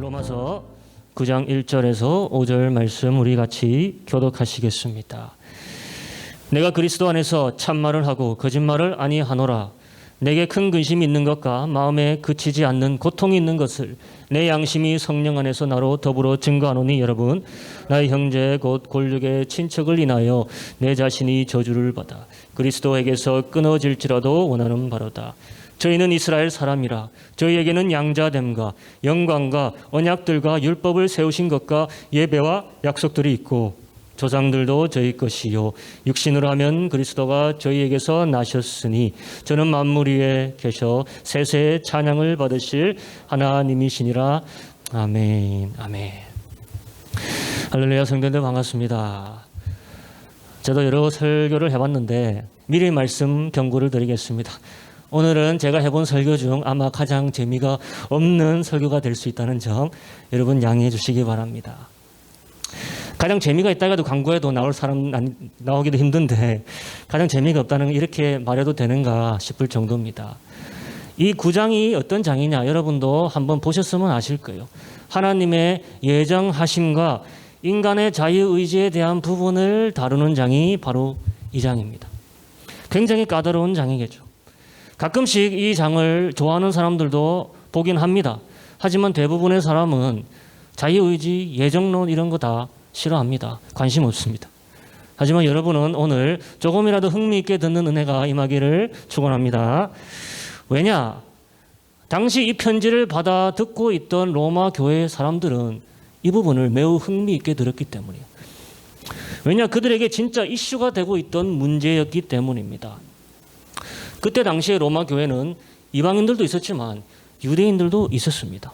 로마서 9장 1절에서 5절 말씀 우리 같이 교독하시겠습니다. 내가 그리스도 안에서 참말을 하고 거짓말을 아니하노라. 내게 큰 근심이 있는 것과 마음에 그치지 않는 고통이 있는 것을 내 양심이 성령 안에서 나로 더불어 증거하노니, 여러분, 나의 형제 곧 골육의 친척을 인하여 내 자신이 저주를 받아 그리스도에게서 끊어질지라도 원하는 바로다. 저희는 이스라엘 사람이라 저희에게는 양자됨과 영광과 언약들과 율법을 세우신 것과 예배와 약속들이 있고 조상들도 저희 것이요 육신으로 하면 그리스도가 저희에게서 나셨으니 저는 만물 위에 계셔 세세의 찬양을 받으실 하나님이시니라. 아멘. 아멘. 할렐루야. 성도들 반갑습니다. 저도 여러 설교를 해봤는데 미리 말씀 경고를 드리겠습니다. 오늘은 제가 해본 설교 중 아마 가장 재미가 없는 설교가 될 수 있다는 점 여러분 양해해 주시기 바랍니다. 가장 재미가 있다 해도 광고에도 나올 사람 나오기도 힘든데 가장 재미가 없다는 건 이렇게 말해도 되는가 싶을 정도입니다. 이 9장이 어떤 장이냐 여러분도 한번 보셨으면 아실 거예요. 하나님의 예정하심과 인간의 자유의지에 대한 부분을 다루는 장이 바로 이 장입니다. 굉장히 까다로운 장이겠죠. 가끔씩 이 장을 좋아하는 사람들도 보긴 합니다. 하지만 대부분의 사람은 자유의지, 예정론 이런 거 다 싫어합니다. 관심 없습니다. 하지만 여러분은 오늘 조금이라도 흥미있게 듣는 은혜가 임하기를 축원합니다. 왜냐? 당시 이 편지를 받아 듣고 있던 로마 교회 사람들은 이 부분을 매우 흥미있게 들었기 때문이에요. 왜냐? 그들에게 진짜 이슈가 되고 있던 문제였기 때문입니다. 그때 당시에 로마 교회는 이방인들도 있었지만 유대인들도 있었습니다.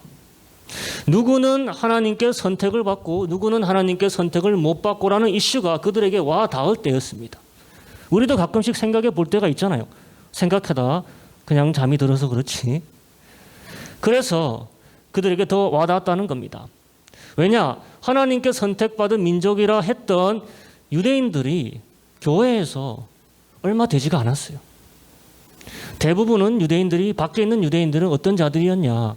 누구는 하나님께 선택을 받고 누구는 하나님께 선택을 못 받고라는 이슈가 그들에게 와 닿을 때였습니다. 우리도 가끔씩 생각해 볼 때가 있잖아요. 생각하다 그냥 잠이 들어서 그렇지. 그래서 그들에게 더 와 닿았다는 겁니다. 왜냐? 하나님께 선택받은 민족이라 했던 유대인들이 교회에서 얼마 되지가 않았어요. 대부분은 유대인들이, 밖에 있는 유대인들은 어떤 자들이었냐?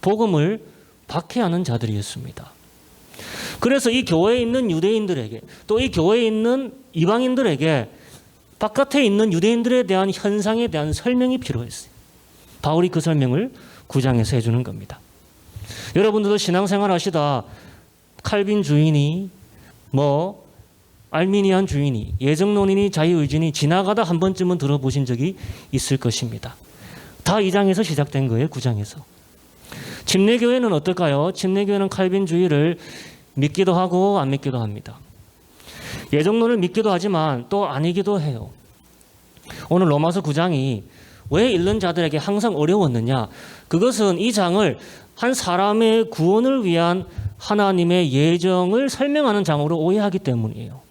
복음을 박해하는 자들이었습니다. 그래서 이 교회에 있는 유대인들에게 또 이 교회에 있는 이방인들에게 바깥에 있는 유대인들에 대한 현상에 대한 설명이 필요했어요. 바울이 그 설명을 9장에서 해주는 겁니다. 여러분들도 신앙생활 하시다 칼빈 주인이 알미니안 주인이 예정론이니 자유의지니 지나가다 한 번쯤은 들어보신 적이 있을 것입니다. 다 이 장에서 시작된 거예요. 9장에서. 침례교회는 어떨까요? 침례교회는 칼빈주의를 믿기도 하고 안 믿기도 합니다. 예정론을 믿기도 하지만 또 아니기도 해요. 오늘 로마서 9장이 왜 읽는 자들에게 항상 어려웠느냐? 그것은 이 장을 한 사람의 구원을 위한 하나님의 예정을 설명하는 장으로 오해하기 때문이에요.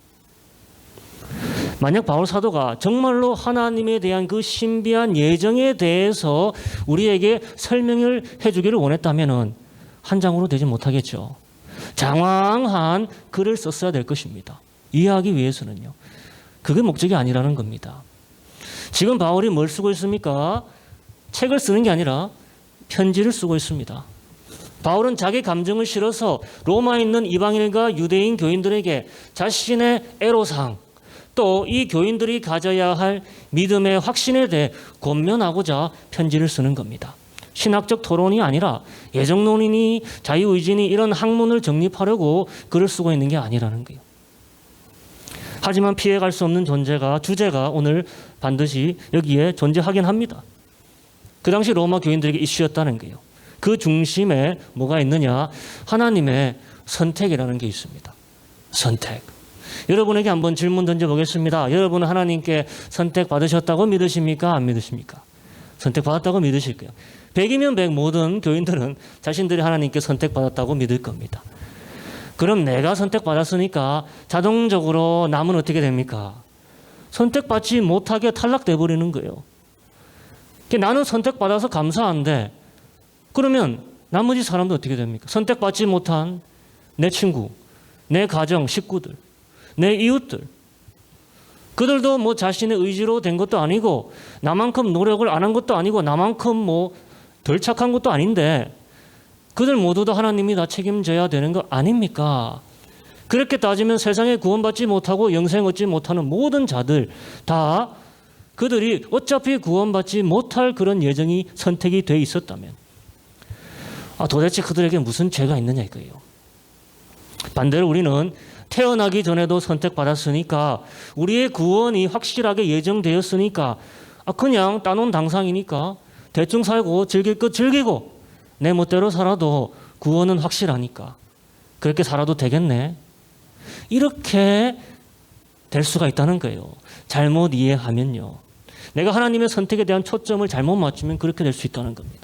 만약 바울 사도가 정말로 하나님에 대한 그 신비한 예정에 대해서 우리에게 설명을 해주기를 원했다면 한 장으로 되지 못하겠죠. 장황한 글을 썼어야 될 것입니다. 이해하기 위해서는요. 그게 목적이 아니라는 겁니다. 지금 바울이 뭘 쓰고 있습니까? 책을 쓰는 게 아니라 편지를 쓰고 있습니다. 바울은 자기 감정을 실어서 로마에 있는 이방인과 유대인 교인들에게 자신의 애로사항, 또 이 교인들이 가져야 할 믿음의 확신에 대해 권면하고자 편지를 쓰는 겁니다. 신학적 토론이 아니라 예정론이니 자유의지니 이런 학문을 정립하려고 글을 쓰고 있는 게 아니라는 거예요. 하지만 피해갈 수 없는 주제가 오늘 반드시 여기에 존재하긴 합니다. 그 당시 로마 교인들에게 이슈였다는 거예요. 그 중심에 뭐가 있느냐? 하나님의 선택이라는 게 있습니다. 선택. 여러분에게 한번 질문 던져보겠습니다. 여러분은 하나님께 선택받으셨다고 믿으십니까? 안 믿으십니까? 선택받았다고 믿으실 거예요. 100이면 100 모든 교인들은 자신들이 하나님께 선택받았다고 믿을 겁니다. 그럼 내가 선택받았으니까 자동적으로 남은 어떻게 됩니까? 선택받지 못하게 탈락돼 버리는 거예요. 나는 선택받아서 감사한데 그러면 나머지 사람도 어떻게 됩니까? 선택받지 못한 내 친구, 내 가정, 식구들, 내 이웃들, 그들도 자신의 의지로 된 것도 아니고 나만큼 노력을 안 한 것도 아니고 나만큼 덜 착한 것도 아닌데 그들 모두 다 하나님이 다 책임져야 되는 거 아닙니까? 그렇게 따지면 세상에 구원받지 못하고 영생 얻지 못하는 모든 자들 다 그들이 어차피 구원받지 못할 그런 예정이 선택이 돼 있었다면 도대체 그들에게 무슨 죄가 있느냐 이거예요. 반대로 우리는 태어나기 전에도 선택받았으니까 우리의 구원이 확실하게 예정되었으니까 그냥 따놓은 당상이니까 대충 살고 즐길 것 즐기고 내 멋대로 살아도 구원은 확실하니까 그렇게 살아도 되겠네. 이렇게 될 수가 있다는 거예요. 잘못 이해하면요. 내가 하나님의 선택에 대한 초점을 잘못 맞추면 그렇게 될 수 있다는 겁니다.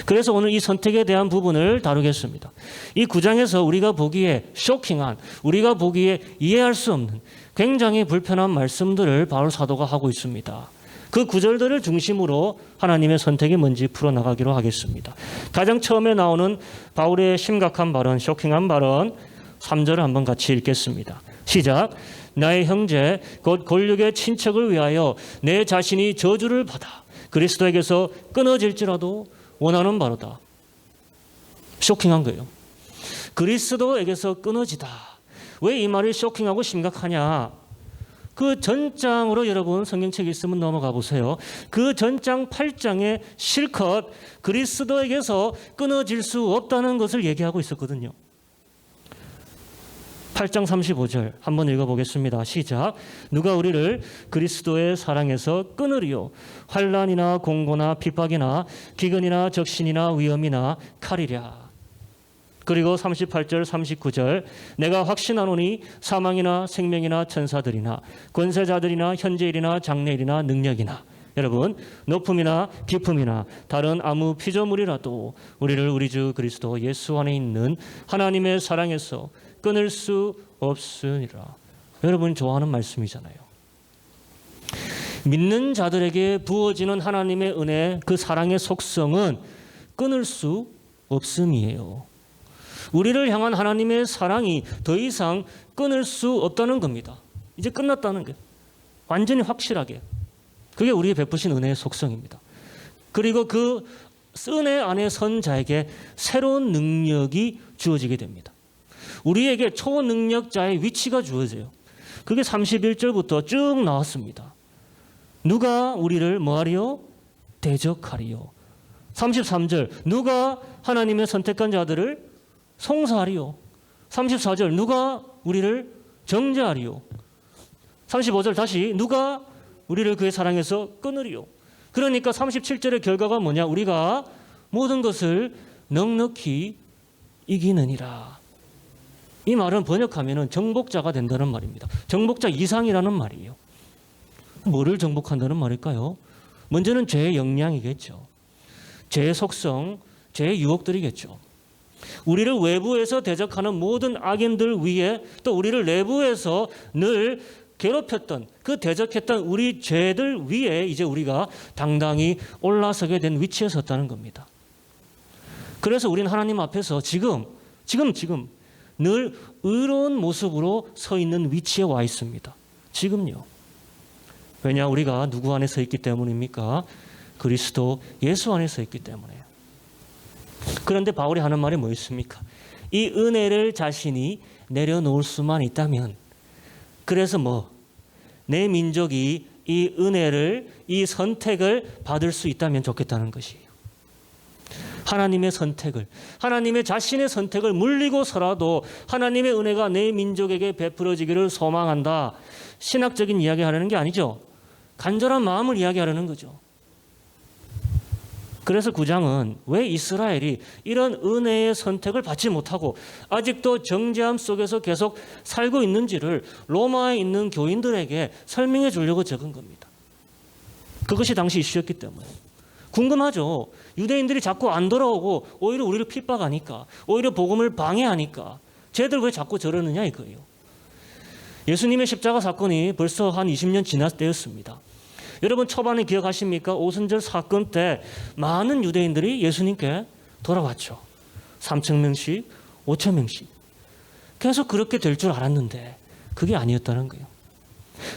그래서 오늘 이 선택에 대한 부분을 다루겠습니다. 이 9장에서 우리가 보기에 쇼킹한, 우리가 보기에 이해할 수 없는 굉장히 불편한 말씀들을 바울 사도가 하고 있습니다. 그 구절들을 중심으로 하나님의 선택이 뭔지 풀어나가기로 하겠습니다. 가장 처음에 나오는 바울의 심각한 발언, 쇼킹한 발언 3절을 한번 같이 읽겠습니다. 시작. 나의 형제 곧 골육의 친척을 위하여 내 자신이 저주를 받아 그리스도에게서 끊어질지라도 원하는 바로다. 쇼킹한 거예요. 그리스도에게서 끊어지다. 왜 이 말이 쇼킹하고 심각하냐? 그 전장으로 여러분 성경책 있으면 넘어가 보세요. 그 전장 8장에 실컷 그리스도에게서 끊어질 수 없다는 것을 얘기하고 있었거든요. 8장 35절 한번 읽어보겠습니다. 시작. 누가 우리를 그리스도의 사랑에서 끊으리요? 환난이나 공고나 핍박이나 기근이나 적신이나 위험이나 칼이랴. 그리고 38절 39절 내가 확신하노니 사망이나 생명이나 천사들이나 권세자들이나 현재일이나 장래일이나 능력이나 여러분 높음이나 깊음이나 다른 아무 피조물이라도 우리를 우리 주 그리스도 예수 안에 있는 하나님의 사랑에서 끊을 수 없으니라. 여러분 좋아하는 말씀이잖아요. 믿는 자들에게 부어지는 하나님의 은혜, 그 사랑의 속성은 끊을 수 없음이에요. 우리를 향한 하나님의 사랑이 더 이상 끊을 수 없다는 겁니다. 이제 끝났다는 게 완전히 확실하게. 그게 우리의 베푸신 은혜의 속성입니다. 그리고 그 은혜 안에 선 자에게 새로운 능력이 주어지게 됩니다. 우리에게 초능력자의 위치가 주어져요. 그게 31절부터 쭉 나왔습니다. 누가 우리를 뭐하리요? 대적하리요. 33절 누가 하나님의 선택한 자들을 송사하리요. 34절 누가 우리를 정죄하리요. 35절 다시 누가 우리를 그의 사랑에서 끊으리요. 그러니까 37절의 결과가 뭐냐? 우리가 모든 것을 넉넉히 이기느니라. 이 말은 번역하면 정복자가 된다는 말입니다. 정복자 이상이라는 말이에요. 뭐를 정복한다는 말일까요? 먼저는 죄의 역량이겠죠. 죄의 속성, 죄의 유혹들이겠죠. 우리를 외부에서 대적하는 모든 악인들 위에 또 우리를 내부에서 늘 괴롭혔던 그 대적했던 우리 죄들 위에 이제 우리가 당당히 올라서게 된 위치에 섰다는 겁니다. 그래서 우리는 하나님 앞에서 지금 늘 의로운 모습으로 서 있는 위치에 와 있습니다. 지금요. 왜냐? 우리가 누구 안에 서 있기 때문입니까? 그리스도 예수 안에 서 있기 때문에요. 그런데 바울이 하는 말이 뭐였습니까? 이 은혜를 자신이 내려놓을 수만 있다면 그래서 내 민족이 이 은혜를 이 선택을 받을 수 있다면 좋겠다는 것이에요. 하나님의 선택을 하나님의 자신의 선택을 물리고서라도 하나님의 은혜가 내 민족에게 베풀어지기를 소망한다. 신학적인 이야기하려는 게 아니죠. 간절한 마음을 이야기하려는 거죠. 그래서 9장은 왜 이스라엘이 이런 은혜의 선택을 받지 못하고 아직도 정죄함 속에서 계속 살고 있는지를 로마에 있는 교인들에게 설명해 주려고 적은 겁니다. 그것이 당시 이슈였기 때문에. 궁금하죠. 유대인들이 자꾸 안 돌아오고 오히려 우리를 핍박하니까, 오히려 복음을 방해하니까 쟤들 왜 자꾸 저러느냐 이거예요. 예수님의 십자가 사건이 벌써 한 20년 지날 때였습니다. 여러분 초반에 기억하십니까? 오순절 사건 때 많은 유대인들이 예수님께 돌아왔죠. 3,000명씩, 5,000명씩. 계속 그렇게 될 줄 알았는데 그게 아니었다는 거예요.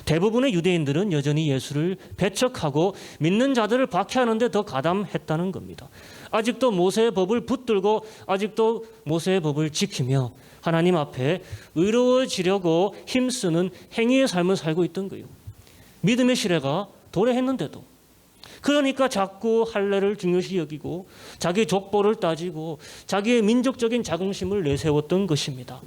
대부분의 유대인들은 여전히 예수를 배척하고 믿는 자들을 박해하는데 더 가담했다는 겁니다. 아직도 모세의 법을 붙들고 아직도 모세의 법을 지키며 하나님 앞에 의로워지려고 힘쓰는 행위의 삶을 살고 있던 거예요. 믿음의 시대가 도래했는데도. 그러니까 자꾸 할례를 중요시 여기고 자기 족보를 따지고 자기의 민족적인 자긍심을 내세웠던 것입니다.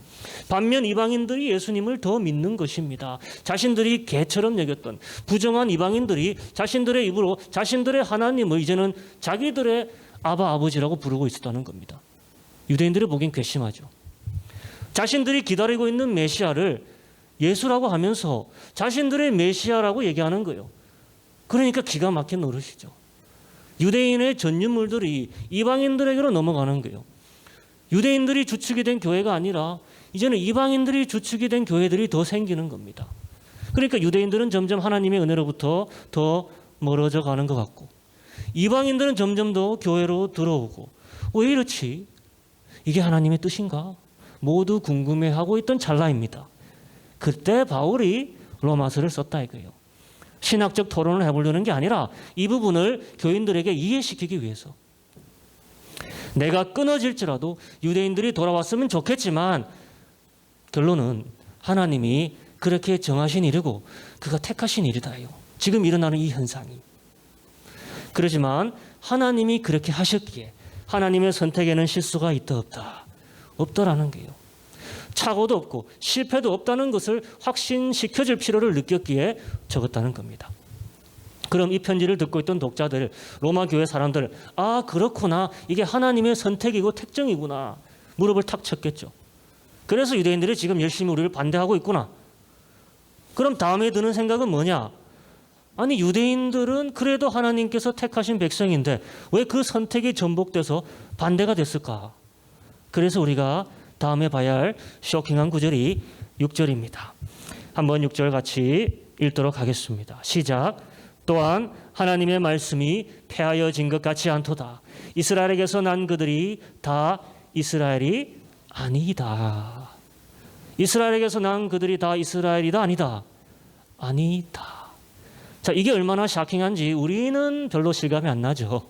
반면 이방인들이 예수님을 더 믿는 것입니다. 자신들이 개처럼 여겼던 부정한 이방인들이 자신들의 입으로 자신들의 하나님을 이제는 자기들의 아버지라고 부르고 있었다는 겁니다. 유대인들이 보기엔 괘씸하죠. 자신들이 기다리고 있는 메시아를 예수라고 하면서 자신들의 메시아라고 얘기하는 거예요. 그러니까 기가 막힌 노릇이죠. 유대인의 전유물들이 이방인들에게로 넘어가는 거예요. 유대인들이 주축이 된 교회가 아니라 이제는 이방인들이 주축이 된 교회들이 더 생기는 겁니다. 그러니까 유대인들은 점점 하나님의 은혜로부터 더 멀어져 가는 것 같고 이방인들은 점점 더 교회로 들어오고 왜 이렇지? 이게 하나님의 뜻인가? 모두 궁금해하고 있던 찰나입니다. 그때 바울이 로마서를 썼다 이거예요. 신학적 토론을 해보려는 게 아니라 이 부분을 교인들에게 이해시키기 위해서. 내가 끊어질지라도 유대인들이 돌아왔으면 좋겠지만 결론은 하나님이 그렇게 정하신 일이고 그가 택하신 일이다요. 지금 일어나는 이 현상이. 그렇지만 하나님이 그렇게 하셨기에 하나님의 선택에는 실수가 있다 없다. 없다라는 게요. 착오도 없고 실패도 없다는 것을 확신시켜줄 필요를 느꼈기에 적었다는 겁니다. 그럼 이 편지를 듣고 있던 독자들, 로마 교회 사람들, 아 그렇구나, 이게 하나님의 선택이고 택정이구나 무릎을 탁 쳤겠죠. 그래서 유대인들이 지금 열심히 우리를 반대하고 있구나. 그럼 다음에 드는 생각은 뭐냐? 아니 유대인들은 그래도 하나님께서 택하신 백성인데 왜 그 선택이 전복돼서 반대가 됐을까? 그래서 우리가 다음에 봐야 할 쇼킹한 구절이 6절입니다. 한번 6절 같이 읽도록 하겠습니다. 시작. 또한 하나님의 말씀이 폐하여진 것 같지 않도다. 이스라엘에게서 난 그들이 다 이스라엘이 아니다. 이스라엘에게서 난 그들이 다 이스라엘이다 아니다. 아니다. 자, 이게 얼마나 쇼킹한지 우리는 별로 실감이 안 나죠.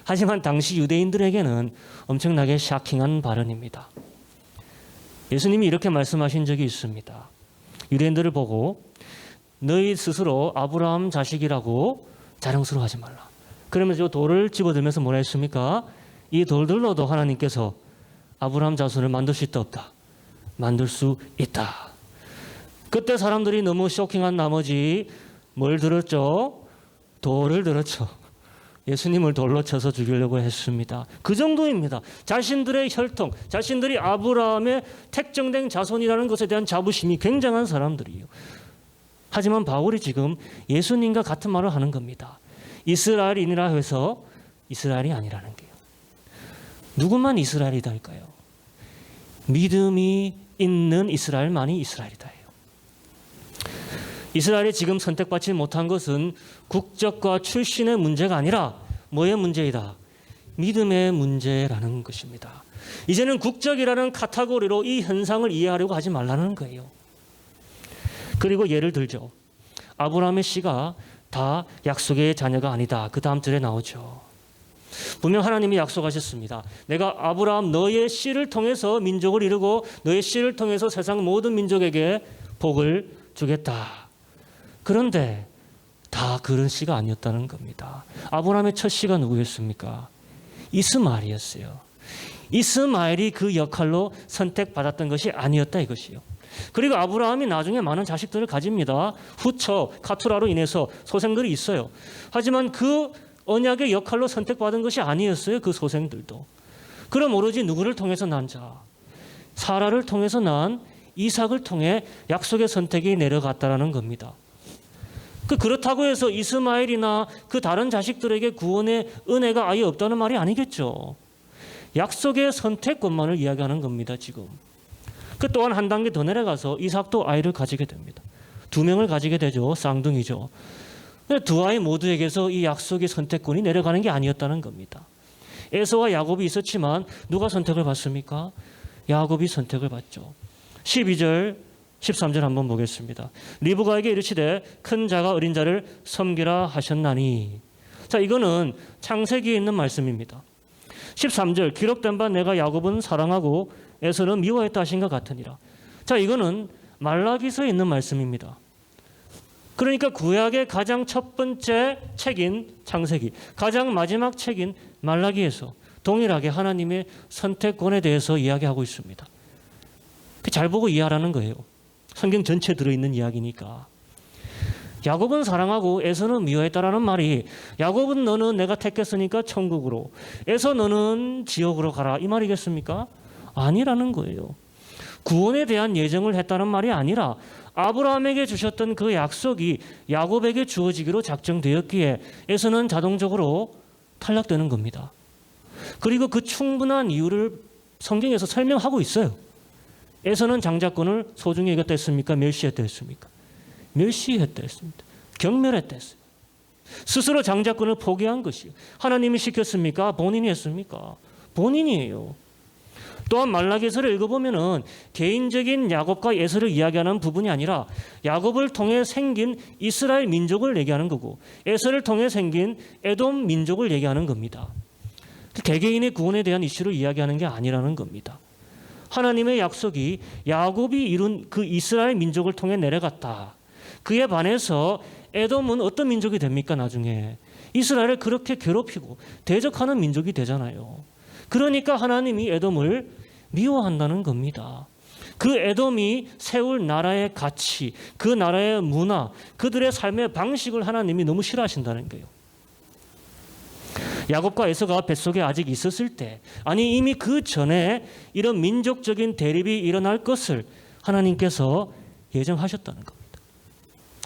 하지만 당시 유대인들에게는 엄청나게 쇼킹한 발언입니다. 예수님이 이렇게 말씀하신 적이 있습니다. 유대인들을 보고 너희 스스로 아브라함 자식이라고 자랑스러워하지 말라. 그러면서 돌을 집어들면서 뭐라 했습니까? 이 돌들로도 하나님께서 아브라함 자손을 만들 수 있다 없다? 만들 수 있다. 그때 사람들이 너무 쇼킹한 나머지 뭘 들었죠? 돌을 들었죠. 예수님을 돌로 쳐서 죽이려고 했습니다. 그 정도입니다. 자신들의 혈통, 자신들이 아브라함의 택정된 자손이라는 것에 대한 자부심이 굉장한 사람들이에요. 하지만 바울이 지금 예수님과 같은 말을 하는 겁니다. 이스라엘인이라 해서 이스라엘이 아니라는 게요. 누구만 이스라엘이다 할까요? 믿음이 있는 이스라엘만이 이스라엘이다. 이스라엘이 지금 선택받지 못한 것은 국적과 출신의 문제가 아니라 뭐의 문제이다? 믿음의 문제라는 것입니다. 이제는 국적이라는 카테고리로 이 현상을 이해하려고 하지 말라는 거예요. 그리고 예를 들죠. 아브라함의 씨가 다 약속의 자녀가 아니다. 그 다음 절에 나오죠. 분명 하나님이 약속하셨습니다. 내가 아브라함 너의 씨를 통해서 민족을 이루고 너의 씨를 통해서 세상 모든 민족에게 복을 주겠다. 그런데 다 그런 씨가 아니었다는 겁니다. 아브라함의 첫 씨가 누구였습니까? 이스마엘이었어요. 이스마엘이 그 역할로 선택받았던 것이 아니었다 이것이요. 그리고 아브라함이 나중에 많은 자식들을 가집니다. 후처, 카투라로 인해서 소생들이 있어요. 하지만 그 언약의 역할로 선택받은 것이 아니었어요. 그 소생들도. 그럼 오로지 누구를 통해서 난 자? 사라를 통해서 난 이삭을 통해 약속의 선택이 내려갔다라는 겁니다. 그렇다고 해서 이스마엘이나 그 다른 자식들에게 구원의 은혜가 아예 없다는 말이 아니겠죠. 약속의 선택권만을 이야기하는 겁니다. 지금. 또한 한 단계 더 내려가서 이삭도 아이를 가지게 됩니다. 2명을 가지게 되죠. 쌍둥이죠. 두 아이 모두에게서 이 약속의 선택권이 내려가는 게 아니었다는 겁니다. 에서와 야곱이 있었지만 누가 선택을 받습니까? 야곱이 선택을 받죠. 12절 13절 한번 보겠습니다. 리브가에게 이르시되 큰 자가 어린 자를 섬기라 하셨나니. 자, 이거는 창세기에 있는 말씀입니다. 13절 기록된 바 내가 야곱은 사랑하고 에서는 미워했다 하신 것 같으니라. 자, 이거는 말라기서에 있는 말씀입니다. 그러니까 구약의 가장 첫 번째 책인 창세기, 가장 마지막 책인 말라기에서 동일하게 하나님의 선택권에 대해서 이야기하고 있습니다. 잘 보고 이해하라는 거예요. 성경 전체에 들어있는 이야기니까. 야곱은 사랑하고 에서는 미워했다라는 말이, 야곱은 너는 내가 택했으니까 천국으로, 에서 너는 지옥으로 가라, 이 말이겠습니까? 아니라는 거예요. 구원에 대한 예정을 했다는 말이 아니라 아브라함에게 주셨던 그 약속이 야곱에게 주어지기로 작정되었기에 에서는 자동적으로 탈락되는 겁니다. 그리고 그 충분한 이유를 성경에서 설명하고 있어요. 에서는 장자권을 소중히 여겼다 했습니까? 멸시했다 했습니까? 멸시했다 했습니다. 경멸했다 했습니다. 스스로 장자권을 포기한 것이요. 하나님이 시켰습니까? 본인이 했습니까? 본인이에요. 또한 말라기서를 읽어보면은 개인적인 야곱과 에서를 이야기하는 부분이 아니라 야곱을 통해 생긴 이스라엘 민족을 얘기하는 거고 에서를 통해 생긴 에돔 민족을 얘기하는 겁니다. 개개인의 구원에 대한 이슈를 이야기하는 게 아니라는 겁니다. 하나님의 약속이 야곱이 이룬 그 이스라엘 민족을 통해 내려갔다. 그에 반해서 에돔은 어떤 민족이 됩니까? 나중에 이스라엘을 그렇게 괴롭히고 대적하는 민족이 되잖아요. 그러니까 하나님이 에돔을 미워한다는 겁니다. 그 에돔이 세울 나라의 가치, 그 나라의 문화, 그들의 삶의 방식을 하나님이 너무 싫어하신다는 거예요. 야곱과 에서가 뱃속에 아직 있었을 때, 아니 이미 그 전에 이런 민족적인 대립이 일어날 것을 하나님께서 예정하셨다는 겁니다.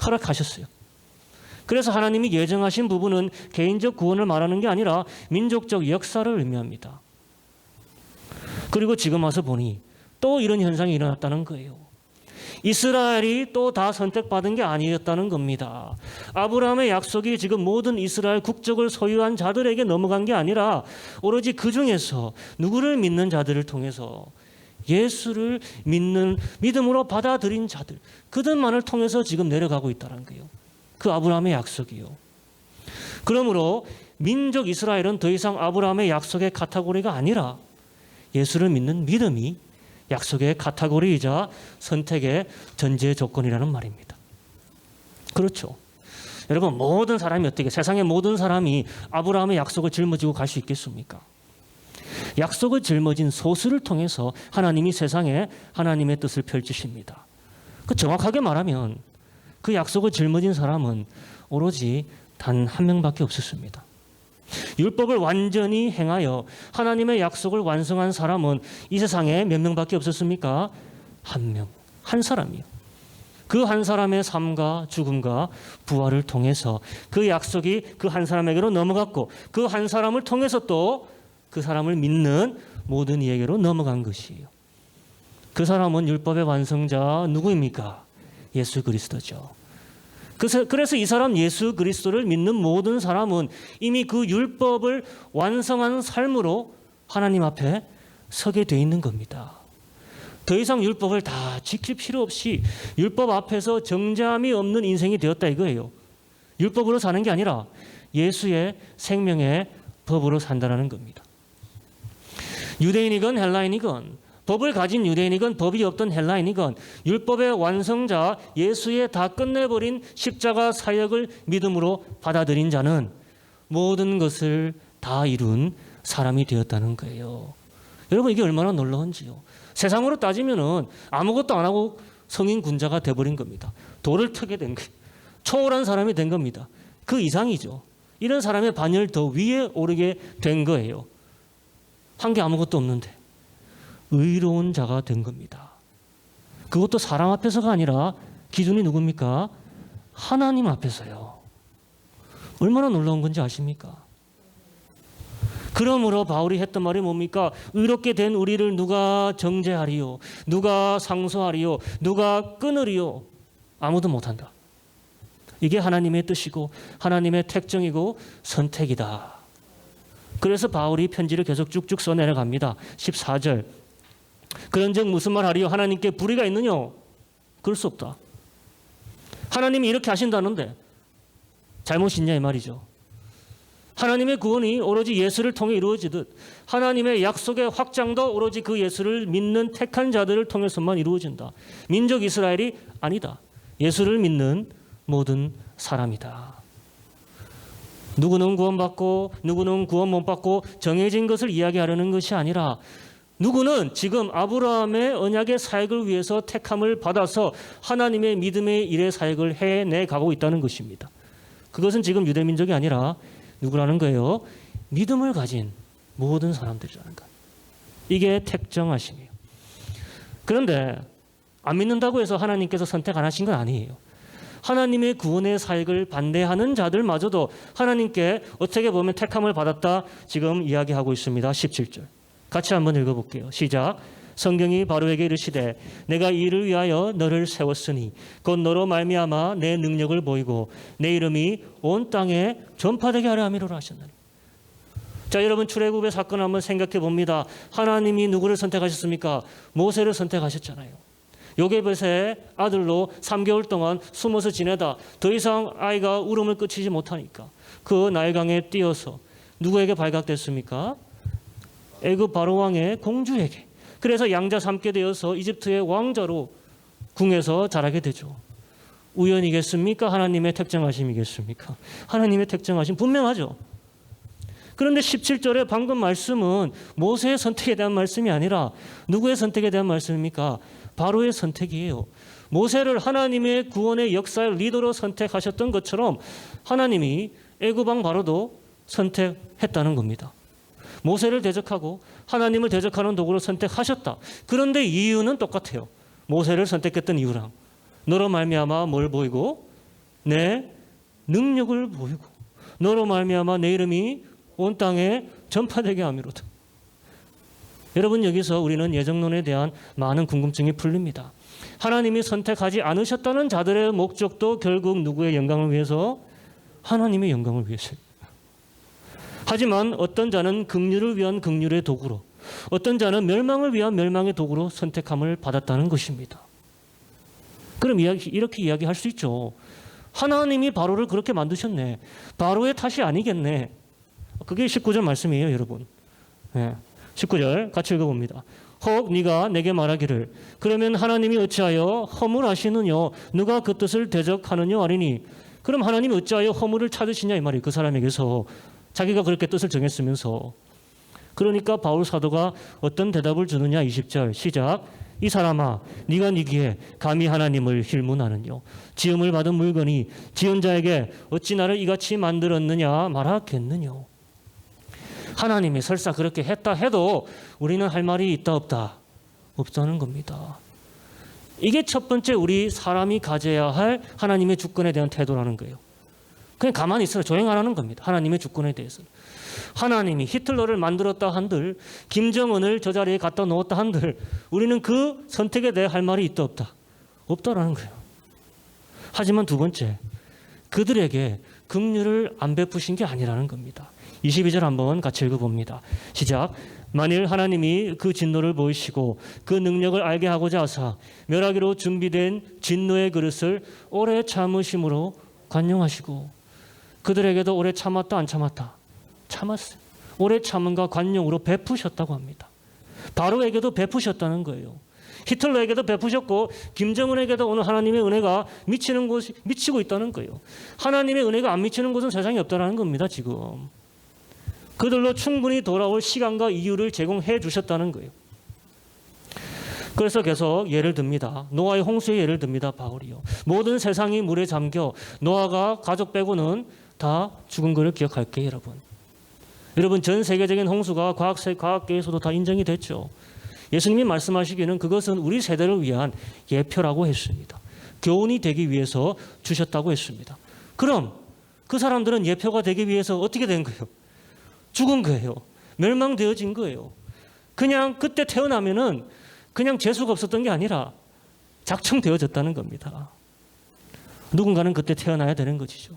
허락하셨어요. 그래서 하나님이 예정하신 부분은 개인적 구원을 말하는 게 아니라 민족적 역사를 의미합니다. 그리고 지금 와서 보니 또 이런 현상이 일어났다는 거예요. 이스라엘이 또 다 선택받은 게 아니었다는 겁니다. 아브라함의 약속이 지금 모든 이스라엘 국적을 소유한 자들에게 넘어간 게 아니라 오로지 그 중에서 누구를 믿는 자들을 통해서 예수를 믿는 믿음으로 받아들인 자들, 그들만을 통해서 지금 내려가고 있다는 거예요. 그 아브라함의 약속이요. 그러므로 민족 이스라엘은 더 이상 아브라함의 약속의 카테고리가 아니라 예수를 믿는 믿음이 약속의 카테고리이자 선택의 전제 조건이라는 말입니다. 그렇죠. 여러분, 모든 사람이 어떻게, 세상의 모든 사람이 아브라함의 약속을 짊어지고 갈 수 있겠습니까? 약속을 짊어진 소수를 통해서 하나님이 세상에 하나님의 뜻을 펼치십니다. 그 정확하게 말하면 그 약속을 짊어진 사람은 오로지 단 한 명밖에 없었습니다. 율법을 완전히 행하여 하나님의 약속을 완성한 사람은 이 세상에 몇 명밖에 없었습니까? 한 명, 한 사람이요. 그 한 사람의 삶과 죽음과 부활을 통해서 그 약속이 그 한 사람에게로 넘어갔고 그 한 사람을 통해서 또 그 사람을 믿는 모든 이에게로 넘어간 것이에요. 그 사람은 율법의 완성자 누구입니까? 예수 그리스도죠. 그래서 이 사람 예수 그리스도를 믿는 모든 사람은 이미 그 율법을 완성한 삶으로 하나님 앞에 서게 돼 있는 겁니다. 더 이상 율법을 다 지킬 필요 없이 율법 앞에서 정죄함이 없는 인생이 되었다 이거예요. 율법으로 사는 게 아니라 예수의 생명의 법으로 산다는 겁니다. 유대인이건 헬라인이건, 법을 가진 유대인이건 법이 없던 헬라인이건, 율법의 완성자 예수의 다 끝내버린 십자가 사역을 믿음으로 받아들인 자는 모든 것을 다 이룬 사람이 되었다는 거예요. 여러분, 이게 얼마나 놀라운지요. 세상으로 따지면은 아무것도 안 하고 성인 군자가 돼버린 겁니다. 돌을 트게 된 거예요. 초월한 사람이 된 겁니다. 그 이상이죠. 이런 사람의 반열 더 위에 오르게 된 거예요. 한 게 아무것도 없는데 의로운 자가 된 겁니다. 그것도 사람 앞에서가 아니라 기준이 누굽니까? 하나님 앞에서요. 얼마나 놀라운 건지 아십니까? 그러므로 바울이 했던 말이 뭡니까? 의롭게 된 우리를 누가 정죄하리요? 누가 상소하리요? 누가 끊으리요? 아무도 못한다. 이게 하나님의 뜻이고 하나님의 택정이고 선택이다. 그래서 바울이 편지를 계속 쭉쭉 써내려갑니다. 14절. 그런즉 무슨 말 하리요? 하나님께 불의가 있느뇨? 그럴 수 없다. 하나님이 이렇게 하신다는데 잘못이 있냐 이 말이죠. 하나님의 구원이 오로지 예수를 통해 이루어지듯 하나님의 약속의 확장도 오로지 그 예수를 믿는 택한 자들을 통해서만 이루어진다. 민족 이스라엘이 아니다. 예수를 믿는 모든 사람이다. 누구는 구원받고 누구는 구원 못 받고 정해진 것을 이야기하려는 것이 아니라 누구는 지금 아브라함의 언약의 사역을 위해서 택함을 받아서 하나님의 믿음의 일의 사역을 해내 가고 있다는 것입니다. 그것은 지금 유대민족이 아니라 누구라는 거예요? 믿음을 가진 모든 사람들이라는 것. 이게 택정하심이에요. 그런데 안 믿는다고 해서 하나님께서 선택 안 하신 건 아니에요. 하나님의 구원의 사역을 반대하는 자들마저도 하나님께 어떻게 보면 택함을 받았다 지금 이야기하고 있습니다. 17절. 같이 한번 읽어볼게요. 시작. 성경이 바로에게 이르시되 내가 이 일을 위하여 너를 세웠으니 곧 너로 말미암아 내 능력을 보이고 내 이름이 온 땅에 전파되게 하려 함이로라 하셨나니. 자, 여러분 출애굽의 사건 한번 생각해 봅니다. 하나님이 누구를 선택하셨습니까? 모세를 선택하셨잖아요. 요게벳의 아들로 3개월 동안 숨어서 지내다 더 이상 아이가 울음을 그치지 못하니까 그 나일강에 뛰어서 누구에게 발각됐습니까? 애굽 바로왕의 공주에게. 그래서 양자 삼게 되어서 이집트의 왕자로 궁에서 자라게 되죠. 우연이겠습니까? 하나님의 택정하심이겠습니까? 하나님의 택정하심 분명하죠. 그런데 17절에 방금 말씀은 모세의 선택에 대한 말씀이 아니라 누구의 선택에 대한 말씀입니까? 바로의 선택이에요. 모세를 하나님의 구원의 역사의 리더로 선택하셨던 것처럼 하나님이 애굽 왕 바로도 선택했다는 겁니다. 모세를 대적하고 하나님을 대적하는 도구로 선택하셨다. 그런데 이유는 똑같아요. 모세를 선택했던 이유랑 너로 말미암아 뭘 보이고 내 능력을 보이고 너로 말미암아 내 이름이 온 땅에 전파되게 함이로다. 여러분 여기서 우리는 예정론에 대한 많은 궁금증이 풀립니다. 하나님이 선택하지 않으셨다는 자들의 목적도 결국 누구의 영광을 위해서? 하나님의 영광을 위해서입니다. 하지만 어떤 자는 긍휼을 위한 긍휼의 도구로 어떤 자는 멸망을 위한 멸망의 도구로 선택함을 받았다는 것입니다. 그럼 이렇게 이야기할 수 있죠. 하나님이 바로를 그렇게 만드셨네. 바로의 탓이 아니겠네. 그게 19절 말씀이에요, 여러분. 네. 19절 같이 읽어봅니다. 혹 네가 내게 말하기를 그러면 하나님이 어찌하여 허물하시느냐 누가 그 뜻을 대적하느냐 하리니. 그럼 하나님이 어찌하여 허물을 찾으시냐 이 말이에요. 그 사람에게서 자기가 그렇게 뜻을 정했으면서. 그러니까 바울 사도가 어떤 대답을 주느냐. 20절 시작. 이 사람아 네가 네기에 감히 하나님을 힐문하느뇨. 지음을 받은 물건이 지은 자에게 어찌 나를 이같이 만들었느냐 말하겠느뇨. 하나님이 설사 그렇게 했다 해도 우리는 할 말이 있다 없다? 없다는 겁니다. 이게 첫 번째 우리 사람이 가져야 할 하나님의 주권에 대한 태도라는 거예요. 그냥 가만히 있어라 조용 안 하는 겁니다. 하나님의 주권에 대해서는. 하나님이 히틀러를 만들었다 한들 김정은을 저 자리에 갖다 놓았다 한들 우리는 그 선택에 대해 할 말이 있다 없다? 없다라는 거예요. 하지만 두 번째 그들에게 긍휼을 안 베푸신 게 아니라는 겁니다. 22절 한번 같이 읽어봅니다. 시작. 만일 하나님이 그 진노를 보이시고 그 능력을 알게 하고자 하사 멸하기로 준비된 진노의 그릇을 오래 참으심으로 관용하시고. 그들에게도 오래 참았다 안 참았다? 참았어요. 오래 참음과 관용으로 베푸셨다고 합니다. 바로에게도 베푸셨다는 거예요. 히틀러에게도 베푸셨고 김정은에게도 오늘 하나님의 은혜가 미치고 있다는 거예요. 하나님의 은혜가 안 미치는 곳은 세상에 없다는 겁니다. 지금. 그들로 충분히 돌아올 시간과 이유를 제공해 주셨다는 거예요. 그래서 계속 예를 듭니다. 노아의 홍수의 예를 듭니다. 바울이요. 모든 세상이 물에 잠겨 노아가 가족 빼고는 다 죽은 것을 기억할게요. 여러분 전 세계적인 홍수가 과학계에서도 다 인정이 됐죠. 예수님이 말씀하시기에는 그것은 우리 세대를 위한 예표라고 했습니다. 교훈이 되기 위해서 주셨다고 했습니다. 그럼 그 사람들은 예표가 되기 위해서 어떻게 된 거예요? 죽은 거예요. 멸망되어진 거예요. 그냥 그때 태어나면은 그냥 재수가 없었던 게 아니라 작정되어졌다는 겁니다. 누군가는 그때 태어나야 되는 것이죠.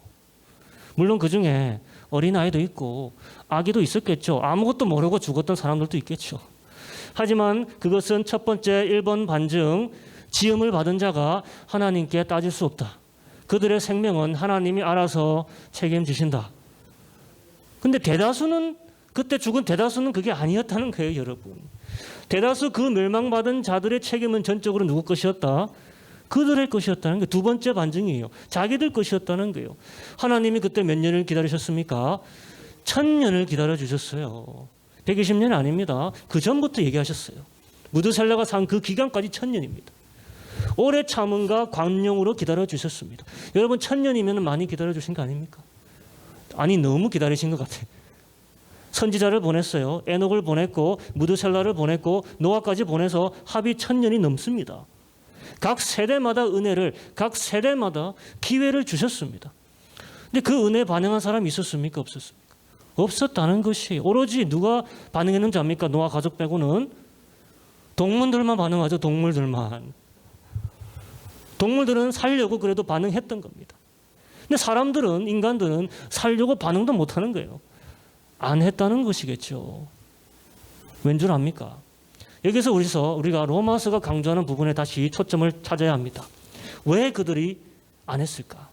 물론 그 중에 어린아이도 있고 아기도 있었겠죠. 아무것도 모르고 죽었던 사람들도 있겠죠. 하지만 그것은 첫 번째 1번 반증 지음을 받은 자가 하나님께 따질 수 없다. 그들의 생명은 하나님이 알아서 책임지신다. 근데 대다수는, 그때 죽은 대다수는 그게 아니었다는 거예요, 여러분. 대다수 그 멸망받은 자들의 책임은 전적으로 누구 것이었다? 그들의 것이었다는 게 두 번째 반증이에요. 자기들 것이었다는 거예요. 하나님이 그때 몇 년을 기다리셨습니까? 1000년을 기다려주셨어요. 120년 아닙니다. 그 전부터 얘기하셨어요. 무드셀라가 산 그 기간까지 1000년입니다. 오래 참음과 광령으로 기다려주셨습니다. 여러분 1000년이면 많이 기다려주신 거 아닙니까? 아니 너무 기다리신 것 같아요. 선지자를 보냈어요. 에녹을 보냈고 무드셀라를 보냈고 노아까지 보내서 합이 1000년이 넘습니다. 각 세대마다 은혜를, 각 세대마다 기회를 주셨습니다. 근데 그 은혜에 반응한 사람이 있었습니까? 없었습니까? 없었다는 것이 오로지 누가 반응했는지 압니까? 노아 가족 빼고는 동물들만 반응하죠. 동물들만. 동물들은 살려고 그래도 반응했던 겁니다. 근데 사람들은, 인간들은 살려고 반응도 못하는 거예요. 안 했다는 것이겠죠. 왠 줄 압니까? 여기서 우리가 로마서가 강조하는 부분에 다시 초점을 찾아야 합니다. 왜 그들이 안 했을까?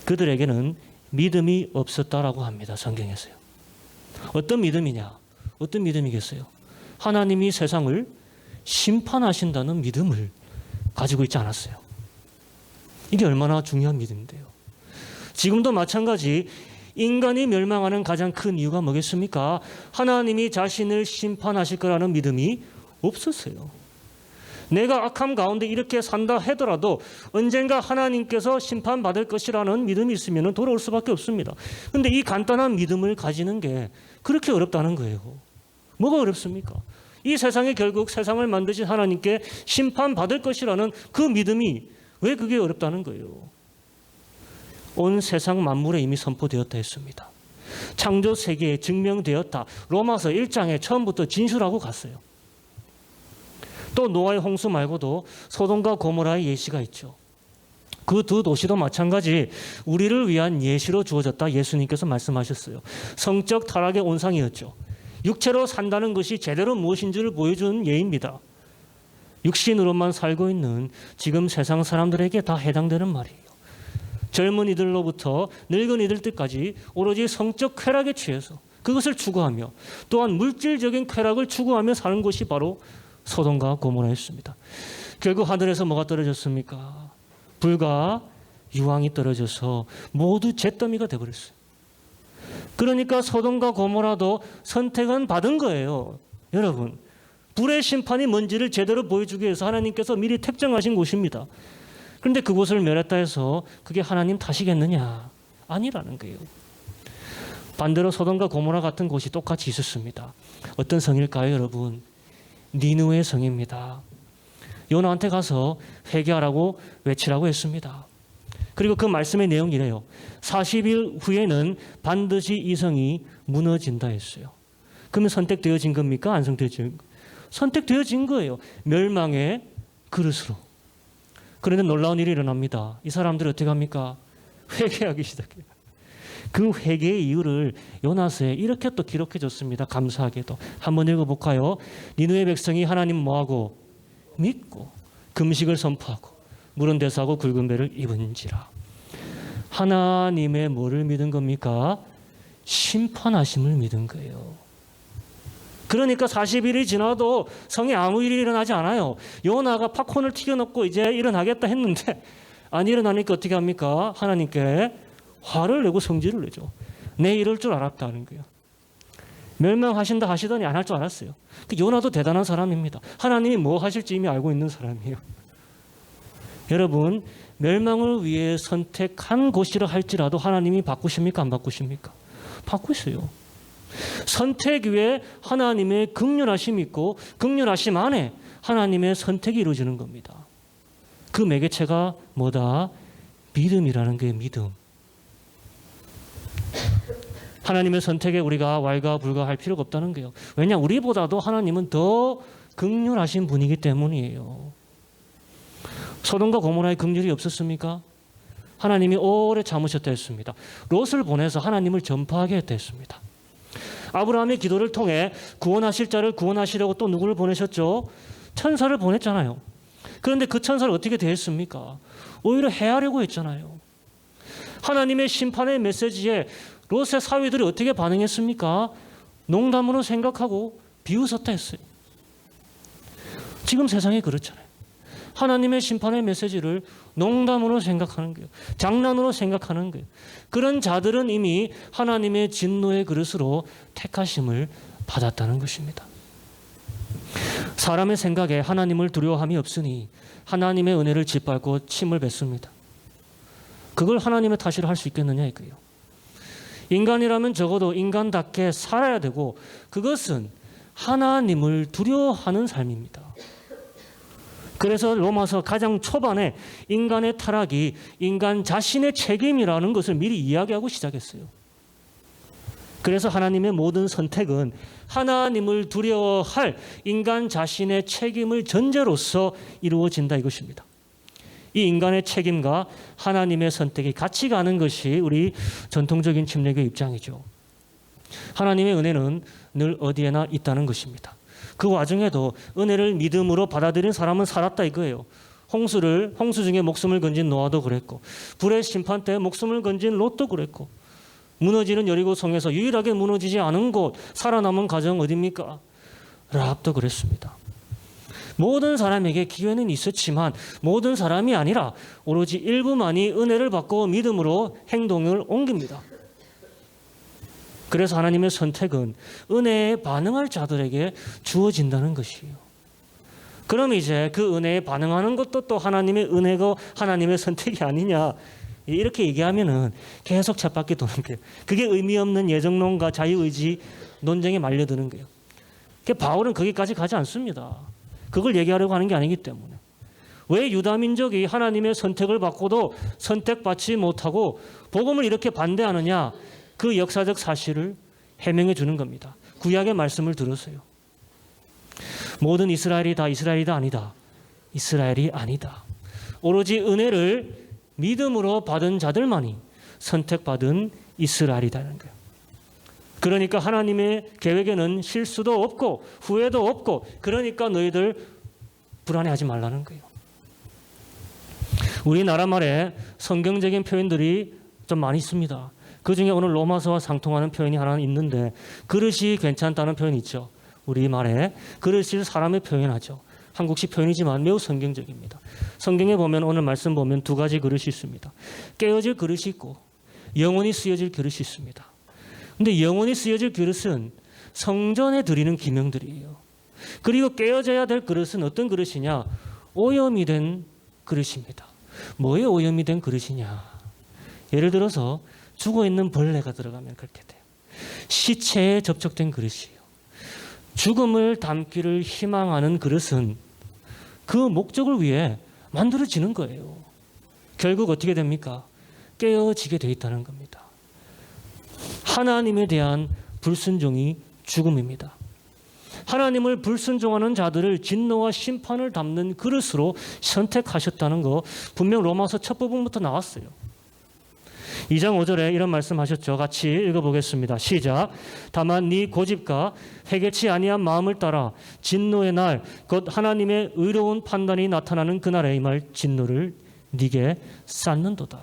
그들에게는 믿음이 없었다라고 합니다. 성경에서요. 어떤 믿음이냐? 어떤 믿음이겠어요? 하나님이 세상을 심판하신다는 믿음을 가지고 있지 않았어요. 이게 얼마나 중요한 믿음인데요. 지금도 마찬가지 인간이 멸망하는 가장 큰 이유가 뭐겠습니까? 하나님이 자신을 심판하실 거라는 믿음이 없었어요. 내가 악함 가운데 이렇게 산다 하더라도 언젠가 하나님께서 심판받을 것이라는 믿음이 있으면 돌아올 수밖에 없습니다. 그런데 이 간단한 믿음을 가지는 게 그렇게 어렵다는 거예요. 뭐가 어렵습니까? 이 세상에 결국 세상을 만드신 하나님께 심판받을 것이라는 그 믿음이 왜 그게 어렵다는 거예요? 온 세상 만물에 이미 선포되었다 했습니다. 창조 세계에 증명되었다. 로마서 1장에 처음부터 진술하고 갔어요. 또 노아의 홍수 말고도 소돔과 고모라의 예시가 있죠. 그 두 도시도 마찬가지 우리를 위한 예시로 주어졌다 예수님께서 말씀하셨어요. 성적 타락의 온상이었죠. 육체로 산다는 것이 제대로 무엇인지를 보여주는 예입니다. 육신으로만 살고 있는 지금 세상 사람들에게 다 해당되는 말이에요. 젊은이들로부터 늙은이들까지 오로지 성적 쾌락에 취해서 그것을 추구하며 또한 물질적인 쾌락을 추구하며 사는 것이 바로 소돔과 고모라였습니다. 결국 하늘에서 뭐가 떨어졌습니까? 불과 유황이 떨어져서 모두 잿더미가 되어버렸어요. 그러니까 소돔과 고모라도 선택은 받은 거예요. 여러분, 불의 심판이 뭔지를 제대로 보여주기 위해서 하나님께서 미리 택정하신 곳입니다. 그런데 그곳을 멸했다 해서 그게 하나님 탓이겠느냐? 아니라는 거예요. 반대로 소돔과 고모라 같은 곳이 똑같이 있었습니다. 어떤 성일까요, 여러분? 니느웨 성입니다. 요나한테 가서 회개하라고 외치라고 했습니다. 그리고 그 말씀의 내용이 이래요. 40일 후에는 반드시 이 성이 무너진다 했어요. 그러면 선택되어진 겁니까? 안 선택되어진 겁니까? 선택되어진 거예요. 멸망의 그릇으로. 그런데 놀라운 일이 일어납니다. 이 사람들이 어떻게 합니까? 회개하기 시작해요. 그 회개의 이유를 요나서에 이렇게 또 기록해 줬습니다. 감사하게도. 한번 읽어볼까요? 니느웨 백성이 하나님 뭐하고? 믿고 금식을 선포하고 물은 대사하고 굵은 배를 입은지라. 하나님의 뭐를 믿은 겁니까? 심판하심을 믿은 거예요. 그러니까 40일이 지나도 성에 아무 일이 일어나지 않아요. 요나가 팝콘을 튀겨놓고 이제 일어나겠다 했는데 안 일어나니까 어떻게 합니까? 하나님께 화를 내고 성질을 내죠. 내 이럴 줄 알았다는 거예요. 멸망하신다 하시더니 안 할 줄 알았어요. 요나도 대단한 사람입니다. 하나님이 뭐 하실지 이미 알고 있는 사람이에요. 여러분, 멸망을 위해 선택한 곳이라 할지라도 하나님이 바꾸십니까? 안 바꾸십니까? 바꾸세요. 선택 위에 하나님의 긍휼하심이 있고 긍휼하심 안에 하나님의 선택이 이루어지는 겁니다. 그 매개체가 뭐다? 믿음이라는 게 믿음. 하나님의 선택에 우리가 왈가불가할 필요가 없다는 거예요. 왜냐? 우리보다도 하나님은 더 긍휼하신 분이기 때문이에요. 소돔과 고모라의 긍휼이 없었습니까? 하나님이 오래 참으셨다 했습니다. 롯을 보내서 하나님을 전파하게 했다 했습니다. 아브라함의 기도를 통해 구원하실 자를 구원하시려고 또 누구를 보내셨죠? 천사를 보냈잖아요. 그런데 그 천사를 어떻게 대했습니까? 오히려 해하려고 했잖아요. 하나님의 심판의 메시지에 롯의 사위들이 어떻게 반응했습니까? 농담으로 생각하고 비웃었다 했어요. 지금 세상이 그렇잖아요. 하나님의 심판의 메시지를 농담으로 생각하는 거예요. 장난으로 생각하는 거예요. 그런 자들은 이미 하나님의 진노의 그릇으로 택하심을 받았다는 것입니다. 사람의 생각에 하나님을 두려워함이 없으니 하나님의 은혜를 짓밟고 침을 뱉습니다. 그걸 하나님의 탓이라 할 수 있겠느냐 이거예요. 인간이라면 적어도 인간답게 살아야 되고 그것은 하나님을 두려워하는 삶입니다. 그래서 로마서 가장 초반에 인간의 타락이 인간 자신의 책임이라는 것을 미리 이야기하고 시작했어요. 그래서 하나님의 모든 선택은 하나님을 두려워할 인간 자신의 책임을 전제로서 이루어진다 이것입니다. 이 인간의 책임과 하나님의 선택이 같이 가는 것이 우리 전통적인 침례교 입장이죠. 하나님의 은혜는 늘 어디에나 있다는 것입니다. 그 와중에도 은혜를 믿음으로 받아들인 사람은 살았다 이거예요. 홍수 중에 목숨을 건진 노아도 그랬고 불의 심판 때 목숨을 건진 롯도 그랬고 무너지는 여리고 성에서 유일하게 무너지지 않은 곳 살아남은 가정 어디입니까? 라합도 그랬습니다. 모든 사람에게 기회는 있었지만 모든 사람이 아니라 오로지 일부만이 은혜를 받고 믿음으로 행동을 옮깁니다. 그래서 하나님의 선택은 은혜에 반응할 자들에게 주어진다는 것이에요. 그럼 이제 그 은혜에 반응하는 것도 또 하나님의 은혜고 하나님의 선택이 아니냐 이렇게 얘기하면은 계속 쳇바퀴 도는 거예요. 그게 의미 없는 예정론과 자유의지 논쟁에 말려드는 거예요. 바울은 거기까지 가지 않습니다. 그걸 얘기하려고 하는 게 아니기 때문에. 왜 유다 민족이 하나님의 선택을 받고도 선택받지 못하고 복음을 이렇게 반대하느냐? 그 역사적 사실을 해명해 주는 겁니다. 구약의 말씀을 들으세요. 모든 이스라엘이 다 이스라엘이다 아니다. 이스라엘이 아니다. 오로지 은혜를 믿음으로 받은 자들만이 선택받은 이스라엘이라는 거예요. 그러니까 하나님의 계획에는 실수도 없고 후회도 없고 그러니까 너희들 불안해하지 말라는 거예요. 우리나라 말에 성경적인 표현들이 좀 많이 있습니다. 그중에 오늘 로마서와 상통하는 표현이 하나 있는데 그릇이 괜찮다는 표현이 있죠. 우리말에 그릇을 사람의 표현하죠. 한국식 표현이지만 매우 성경적입니다. 성경에 보면 오늘 말씀 보면 두 가지 그릇이 있습니다. 깨어질 그릇이 있고 영원히 쓰여질 그릇이 있습니다. 근데 영원히 쓰여질 그릇은 성전에 드리는 기명들이에요. 그리고 깨어져야 될 그릇은 어떤 그릇이냐? 오염이 된 그릇입니다. 뭐에 오염이 된 그릇이냐? 예를 들어서 죽어있는 벌레가 들어가면 그렇게 돼요. 시체에 접촉된 그릇이에요. 죽음을 담기를 희망하는 그릇은 그 목적을 위해 만들어지는 거예요. 결국 어떻게 됩니까? 깨어지게 돼 있다는 겁니다. 하나님에 대한 불순종이 죽음입니다. 하나님을 불순종하는 자들을 진노와 심판을 담는 그릇으로 선택하셨다는 거 분명 로마서 첫 부분부터 나왔어요. 2장 5절에 이런 말씀하셨죠. 같이 읽어보겠습니다. 시작. 다만 네 고집과 회개치 아니한 마음을 따라 진노의 날 곧 하나님의 의로운 판단이 나타나는 그날에 임할 진노를 네게 쌓는도다.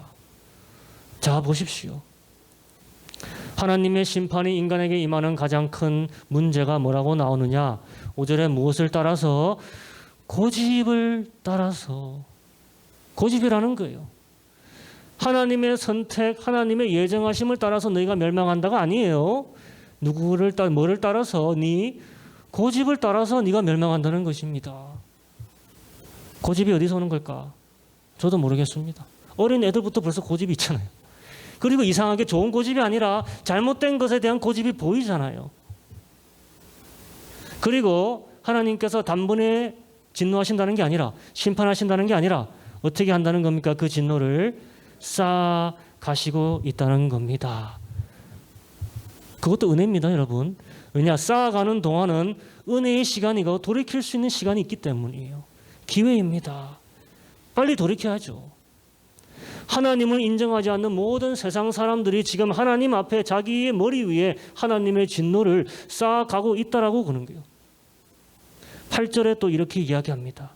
자 보십시오. 하나님의 심판이 인간에게 임하는 가장 큰 문제가 뭐라고 나오느냐? 5절에 무엇을 따라서? 고집을 따라서. 고집이라는 거예요. 하나님의 선택, 하나님의 예정하심을 따라서 너희가 멸망한다가 아니에요. 뭐를 따라서? 네 고집을 따라서 네가 멸망한다는 것입니다. 고집이 어디서 오는 걸까? 저도 모르겠습니다. 어린 애들부터 벌써 고집이 있잖아요. 그리고 이상하게 좋은 고집이 아니라 잘못된 것에 대한 고집이 보이잖아요. 그리고 하나님께서 단번에 진노하신다는 게 아니라 심판하신다는 게 아니라 어떻게 한다는 겁니까? 그 진노를 쌓아 가시고 있다는 겁니다. 그것도 은혜입니다, 여러분. 왜냐? 쌓아가는 동안은 은혜의 시간이고 돌이킬 수 있는 시간이 있기 때문이에요. 기회입니다. 빨리 돌이켜야죠. 하나님을 인정하지 않는 모든 세상 사람들이 지금 하나님 앞에 자기의 머리 위에 하나님의 진노를 쌓아가고 있다라고 그러는 거예요. 8절에 또 이렇게 이야기합니다.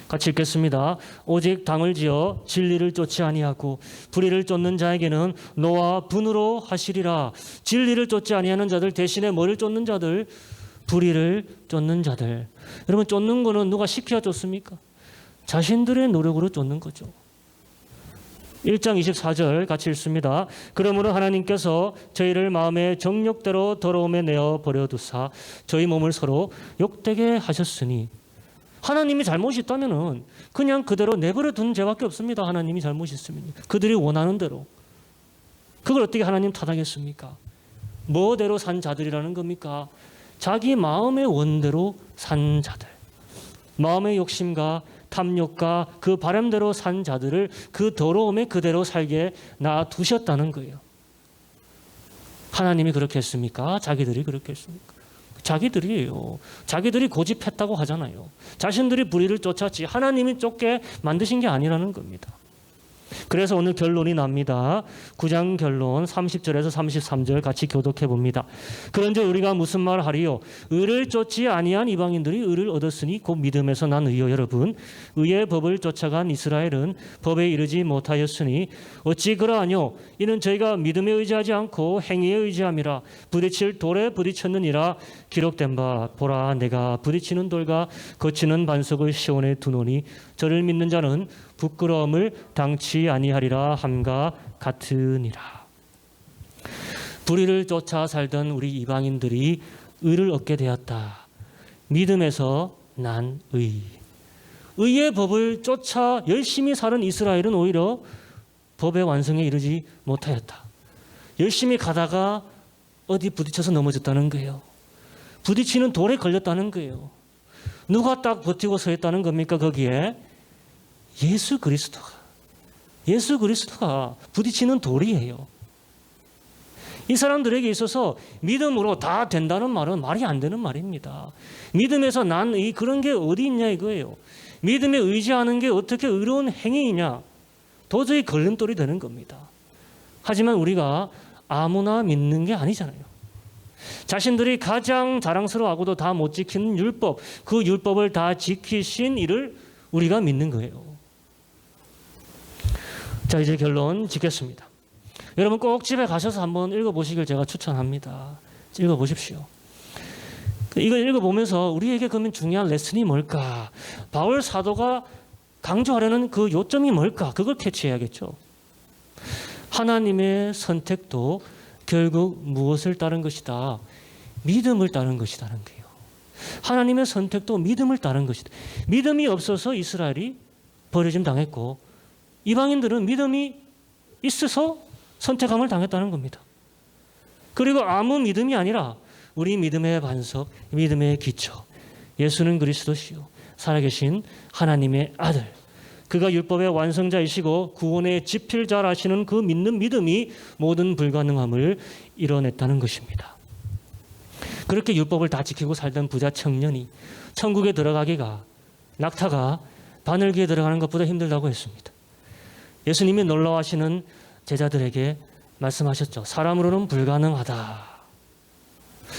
같이 읽겠습니다. 오직 당을 지어 진리를 쫓지 아니하고 불의를 쫓는 자에게는 노와 분으로 하시리라. 진리를 쫓지 아니하는 자들 대신에 뭐를 쫓는 자들? 불의를 쫓는 자들. 여러분, 쫓는 거는 누가 시켜야 쫓습니까? 자신들의 노력으로 쫓는 거죠. 1장 24절 같이 읽습니다. 그러므로 하나님께서 저희를 마음의 정욕대로 더러움에 내어 버려두사 저희 몸을 서로 욕되게 하셨으니, 하나님이 잘못이 있다면 그냥 그대로 내버려 두는 죄밖에 없습니다. 하나님이 잘못이 있으면 그들이 원하는 대로. 그걸 어떻게 하나님 탓하겠습니까? 뭐대로 산 자들이라는 겁니까? 자기 마음의 원대로 산 자들, 마음의 욕심과 탐욕과 그 바람대로 산 자들을 그 더러움에 그대로 살게 놔두셨다는 거예요. 하나님이 그렇게 했습니까? 자기들이 그렇게 했습니까? 자기들이에요. 자기들이 고집했다고 하잖아요. 자신들이 불의를 쫓았지 하나님이 쫓게 만드신 게 아니라는 겁니다. 그래서 오늘 결론이 납니다. 9장 결론 30절에서 33절 같이 교독해 봅니다. 그런즉 우리가 무슨 말을 하리요? 의를 쫓지 아니한 이방인들이 의를 얻었으니 곧 믿음에서 난 의요. 여러분, 의의 법을 쫓아간 이스라엘은 법에 이르지 못하였으니 어찌 그러하뇨? 이는 저희가 믿음에 의지하지 않고 행위에 의지함이라. 부딪힐 돌에 부딪혔느니라. 기록된 바 보라, 내가 부딪히는 돌과 거치는 반석을 시온에 두노니 저를 믿는 자는 부끄러움을 당치 아니하리라 함과 같으니라. 불의를 쫓아 살던 우리 이방인들이 의를 얻게 되었다. 믿음에서 난 의. 의의 법을 쫓아 열심히 사는 이스라엘은 오히려 법의 완성에 이르지 못하였다. 열심히 가다가 어디 부딪혀서 넘어졌다는 거예요. 부딪히는 돌에 걸렸다는 거예요. 누가 딱 버티고 서 있다는 겁니까? 거기에 예수 그리스도가 부딪히는 돌이에요. 이 사람들에게 있어서 믿음으로 다 된다는 말은 말이 안 되는 말입니다. 믿음에서 난 의, 그런 게 어디 있냐 이거예요. 믿음에 의지하는 게 어떻게 의로운 행위이냐, 도저히 걸림돌이 되는 겁니다. 하지만 우리가 아무나 믿는 게 아니잖아요. 자신들이 가장 자랑스러워하고도 다 못 지키는 율법, 그 율법을 다 지키신 이를 우리가 믿는 거예요. 자, 이제 결론 짓겠습니다. 여러분 꼭 집에 가셔서 한번 읽어보시길 제가 추천합니다. 읽어보십시오. 이걸 읽어보면서 우리에게 그러면 중요한 레슨이 뭘까? 바울 사도가 강조하려는 그 요점이 뭘까? 그걸 캐치해야겠죠. 하나님의 선택도 결국 무엇을 따른 것이다? 믿음을 따른 것이라는 거예요. 하나님의 선택도 믿음을 따른 것이다. 믿음이 없어서 이스라엘이 버려짐 당했고, 이방인들은 믿음이 있어서 선택함을 당했다는 겁니다. 그리고 아무 믿음이 아니라 우리 믿음의 반석, 믿음의 기초, 예수는 그리스도시요 살아계신 하나님의 아들, 그가 율법의 완성자이시고 구원의 지필자라시는 그 믿는 믿음이 모든 불가능함을 이뤄냈다는 것입니다. 그렇게 율법을 다 지키고 살던 부자 청년이 천국에 들어가기가 낙타가 바늘기에 들어가는 것보다 힘들다고 했습니다. 예수님이 놀라워하시는 제자들에게 말씀하셨죠. 사람으로는 불가능하다.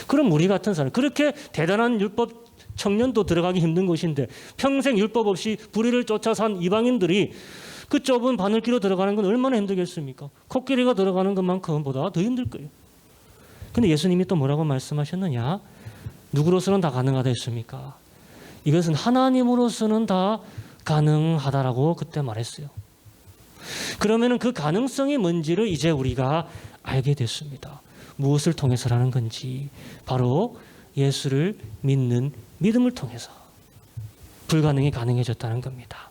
그럼 우리 같은 사람, 그렇게 대단한 율법 청년도 들어가기 힘든 곳인데 평생 율법 없이 불의를 쫓아 산 이방인들이 그 좁은 바늘기로 들어가는 건 얼마나 힘들겠습니까? 코끼리가 들어가는 것만큼보다 더 힘들 거예요. 근데 예수님이 또 뭐라고 말씀하셨느냐? 누구로서는 다 가능하다 했습니까? 이것은 하나님으로서는 다 가능하다라고 그때 말했어요. 그러면 그 가능성이 뭔지를 이제 우리가 알게 됐습니다. 무엇을 통해서라는 건지, 바로 예수를 믿는 믿음을 통해서 불가능이 가능해졌다는 겁니다.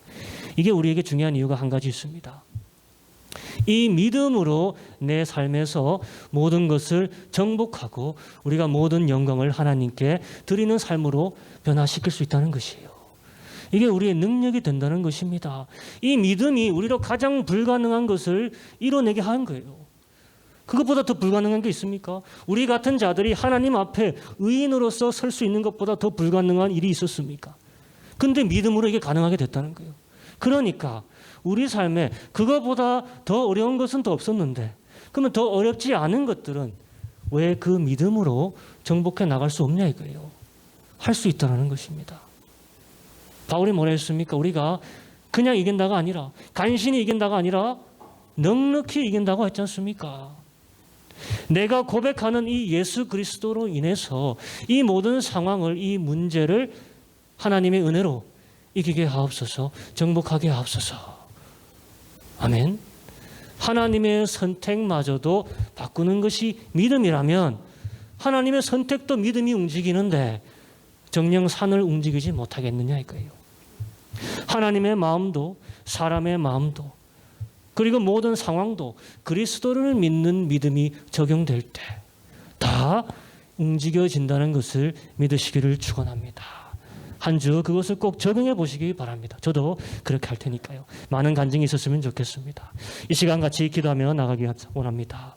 이게 우리에게 중요한 이유가 한 가지 있습니다. 이 믿음으로 내 삶에서 모든 것을 정복하고 우리가 모든 영광을 하나님께 드리는 삶으로 변화시킬 수 있다는 것이에요. 이게 우리의 능력이 된다는 것입니다. 이 믿음이 우리로 가장 불가능한 것을 이뤄내게 한 거예요. 그것보다 더 불가능한 게 있습니까? 우리 같은 자들이 하나님 앞에 의인으로서 설 수 있는 것보다 더 불가능한 일이 있었습니까? 근데 믿음으로 이게 가능하게 됐다는 거예요. 그러니까 우리 삶에 그것보다 더 어려운 것은 더 없었는데, 그러면 더 어렵지 않은 것들은 왜 그 믿음으로 정복해 나갈 수 없냐 이거예요. 할 수 있다는 것입니다. 바울이 뭐라 했습니까? 우리가 그냥 이긴다가 아니라, 간신히 이긴다가 아니라 넉넉히 이긴다고 했지 않습니까? 내가 고백하는 이 예수 그리스도로 인해서 이 모든 상황을, 이 문제를 하나님의 은혜로 이기게 하옵소서, 정복하게 하옵소서. 아멘. 하나님의 선택마저도 바꾸는 것이 믿음이라면 하나님의 선택도 믿음이 움직이는데 정녕 산을 움직이지 못하겠느냐 이거예요. 하나님의 마음도 사람의 마음도 그리고 모든 상황도 그리스도를 믿는 믿음이 적용될 때 다 움직여진다는 것을 믿으시기를 축원합니다. 한 주 그것을 꼭 적용해 보시기 바랍니다. 저도 그렇게 할 테니까요. 많은 간증이 있었으면 좋겠습니다. 이 시간 같이 기도하며 나가기 원합니다.